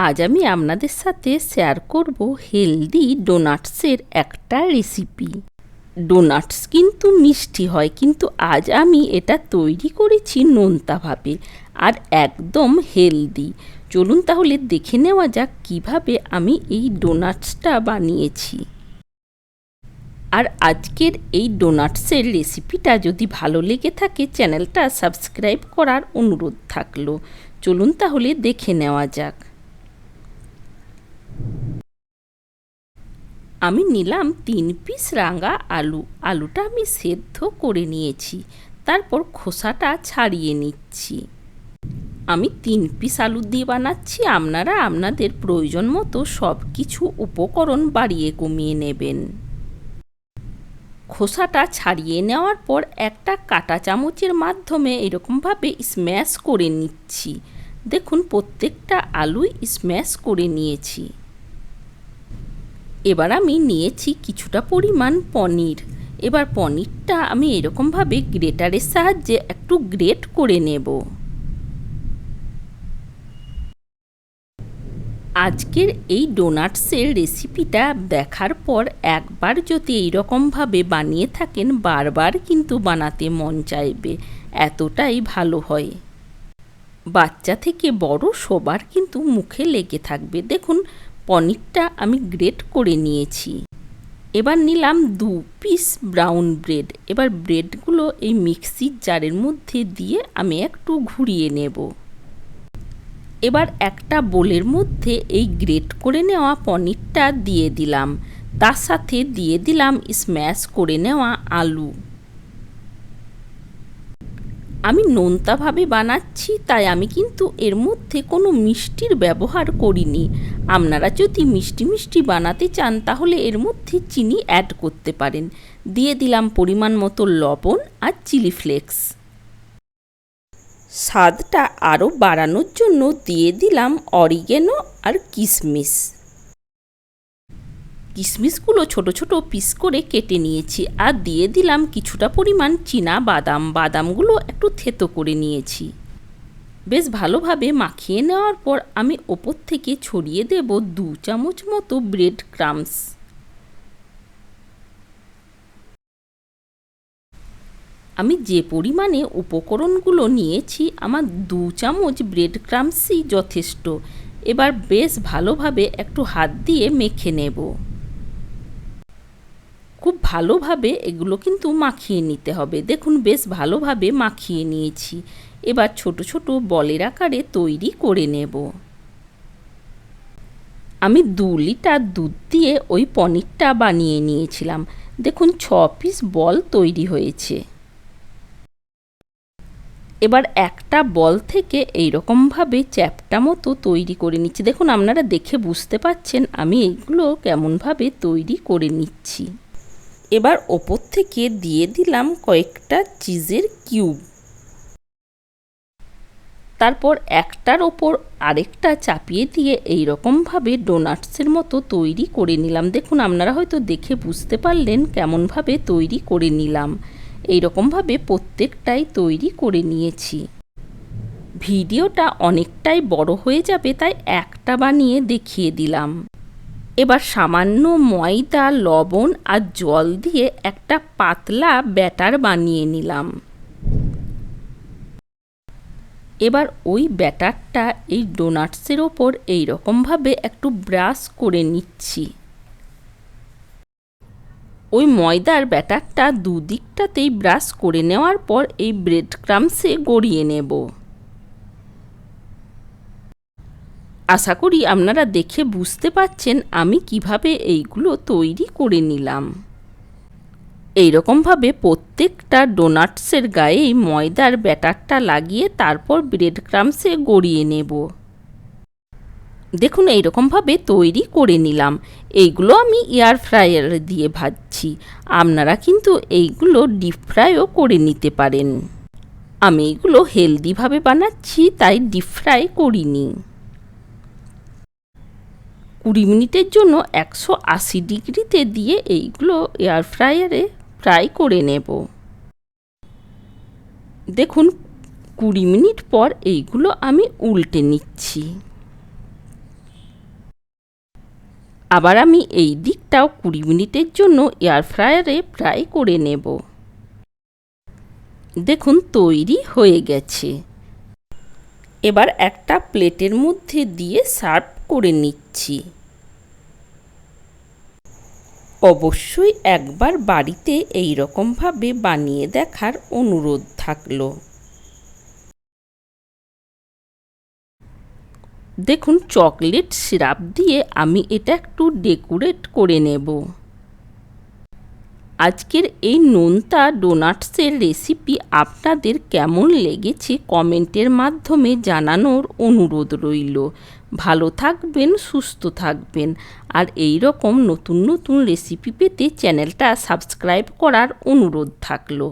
আজ আমি আপনাদের সাথে শেয়ার করব হেলদি ডোনাটসের একটা রেসিপি। ডোনাটস কিন্তু মিষ্টি হয়, কিন্তু আজ আমি এটা তৈরি করেছি নোনতাভাবে আর একদম হেলদি। চলুন তাহলে দেখে নেওয়া যাক কিভাবে আমি এই ডোনাটসটা বানিয়েছি। আর আজকের এই ডোনাটসের রেসিপিটা যদি ভালো লেগে থাকে চ্যানেলটা সাবস্ক্রাইব করার অনুরোধ থাকলো। চলুন তাহলে দেখে নেওয়া যাক। আমি নিলাম 3 পিস রাঙা আলু। আলুটা আমি সেদ্ধ করে নিয়েছি, তারপর খোসাটা ছাড়িয়ে নিচ্ছি। আমি 3 পিস আলু দিয়ে বানাচ্ছি, আপনারা আপনাদের প্রয়োজন মতো সব কিছু উপকরণ বাড়িয়ে কমিয়ে নেবেন। খোসাটা ছাড়িয়ে নেওয়ার পর একটা কাঁটা চামচের মাধ্যমে এরকমভাবে স্ম্যাশ করে নিচ্ছি। দেখুন প্রত্যেকটা আলুই স্ম্যাশ করে নিয়েছি। এবার আমি নিয়েছি কিছুটা পরিমাণ পনির। এবার পনিরটা আমি এরকমভাবে গ্রেটারের সাহায্যে একটু গ্রেট করে নেব। আজকের এই ডোনাটসের রেসিপিটা দেখার পর একবার যদি এইরকমভাবে বানিয়ে থাকেন বারবার কিন্তু বানাতে মন চাইবে, এতটাই ভালো হয়। বাচ্চা থেকে বড় সবার কিন্তু মুখে লেগে থাকবে। দেখুন পনিরটা আমি গ্রেট করে নিয়েছি। এবার নিলাম 2 পিস ব্রাউন ব্রেড। এবার ব্রেডগুলো এই মিক্সির জারের মধ্যে দিয়ে আমি একটু ঘুরিয়ে নেব। এবার একটা বোলের মধ্যে এই গ্রেট করে নেওয়া পনিরটা দিয়ে দিলাম, তার সাথে দিয়ে দিলাম স্ম্যাশ করে নেওয়া আলু। আমি নোনতাভাবে বানাচ্ছি, তাই আমি কিন্তু এর মধ্যে কোনো মিষ্টির ব্যবহার করিনি। আপনারা যদি মিষ্টি মিষ্টি বানাতে চান তাহলে এর মধ্যে চিনি অ্যাড করতে পারেন। দিয়ে দিলাম পরিমাণ মতো লবণ আর চিলি ফ্লেক্স। স্বাদটা আরও বাড়ানোর জন্য দিয়ে দিলাম অরিগেনো আর কিশমিশ। কিশমিশগুলো ছোট ছোট পিস করে কেটে নিয়েছি আর দিয়ে দিলাম কিছুটা পরিমাণ চীনা বাদাম। বাদামগুলো একটু থেতো করে নিয়েছি। বেশ ভালোভাবে মাখিয়ে নেওয়ার পর আমি ওপর থেকে ছড়িয়ে দেব 2 চামচ মতো ব্রেড ক্রাম্বস। আমি যে পরিমাণে উপকরণগুলো নিয়েছি আমার 2 চামচ ব্রেড ক্রাম্বসই যথেষ্ট। এবার বেশ ভালোভাবে একটু হাত দিয়ে মেখে নেব। খুব ভালোভাবে এগুলো কিন্তু মাখিয়ে নিতে হবে। দেখুন বেশ ভালোভাবে মাখিয়ে নিয়েছি। এবার ছোট ছোট বলের আকারে তৈরি করে নেব। আমি 2 লিটার দুধ দিয়ে ওই পনিরটা বানিয়ে নিয়েছিলাম। দেখুন 6 পিস বল তৈরি হয়েছে। এবার একটা বল থেকে এইরকমভাবে চ্যাপ্টা মতো তৈরি করে নিচ্ছি। দেখুন আপনারা দেখে বুঝতে পাচ্ছেন আমি এইগুলো কেমনভাবে তৈরি করে নিচ্ছি। এবার ওপর থেকে দিয়ে দিলাম কয়েকটা চিজের কিউব। তারপর একটার ওপর আরেকটা চাপিয়ে দিয়ে এইরকমভাবে ডোনাটসের মতো তৈরি করে নিলাম। দেখুন আপনারা হয়তো দেখে বুঝতে পারলেন কেমনভাবে তৈরি করে নিলাম। এইরকমভাবে প্রত্যেকটাই তৈরি করে নিয়েছি। ভিডিওটা অনেকটাই বড় হয়ে যাবে, তাই একটা বানিয়ে দেখিয়ে দিলাম। এবার সামান্য ময়দা, লবণ আর জল দিয়ে একটা পাতলা ব্যাটার বানিয়ে নিলাম। এবার ওই ব্যাটারটা এই ডোনাটসের ওপর এইরকমভাবে একটু ব্রাশ করে নিচ্ছি। ওই ময়দার ব্যাটারটা দুদিকটাতেই ব্রাশ করে নেওয়ার পর এই ব্রেড ক্রাম্বসে গড়িয়ে নেব। আশা করি আপনারা দেখে বুঝতে পারছেন আমি কিভাবে এইগুলো তৈরি করে নিলাম। এইরকমভাবে প্রত্যেকটা ডোনাটসের গায়েই ময়দার ব্যাটারটা লাগিয়ে তারপর ব্রেড ক্রাম্বসে গড়িয়ে নেব। দেখুন এইরকমভাবে তৈরি করে নিলাম। এইগুলো আমি এয়ার ফ্রায়ারে দিয়ে ভাজছি। আপনারা কিন্তু এইগুলো ডিপ ফ্রাইও করে নিতে পারেন। আমি এইগুলো হেলদিভাবে বানাচ্ছি, তাই ডিপ ফ্রাই করিনি। 20 মিনিটের জন্য 180 ডিগ্রিতে দিয়ে এইগুলো এয়ার ফ্রায়ারে ফ্রাই করে নেব। দেখুন 20 মিনিট পর এইগুলো আমি উল্টে নিচ্ছি। আবার আমি এই দিকটাও 20 মিনিটের জন্য এয়ার ফ্রায়ারে ফ্রাই করে নেব। দেখুন তৈরি হয়ে গেছে। এবার একটা প্লেটের মধ্যে দিয়ে সার্ভ করে নিচ্ছি। অবশ্যই একবার বাড়িতে এই রকমভাবে বানিয়ে দেখার অনুরোধ থাকলো। দেখুন চকলেট সিরাপ দিয়ে আমি এটা একটু ডেকোরেট করে নেব। আজকের এই নোনতা ডোনাটসের রেসিপি আপনাদের কেমন লেগেছে কমেন্টের মাধ্যমে জানানোর অনুরোধ রইল। ভালো থাকবেন, সুস্থ থাকবেন, আর এই রকম নতুন নতুন রেসিপি পেতে চ্যানেলটা সাবস্ক্রাইব করার অনুরোধ থাকলো।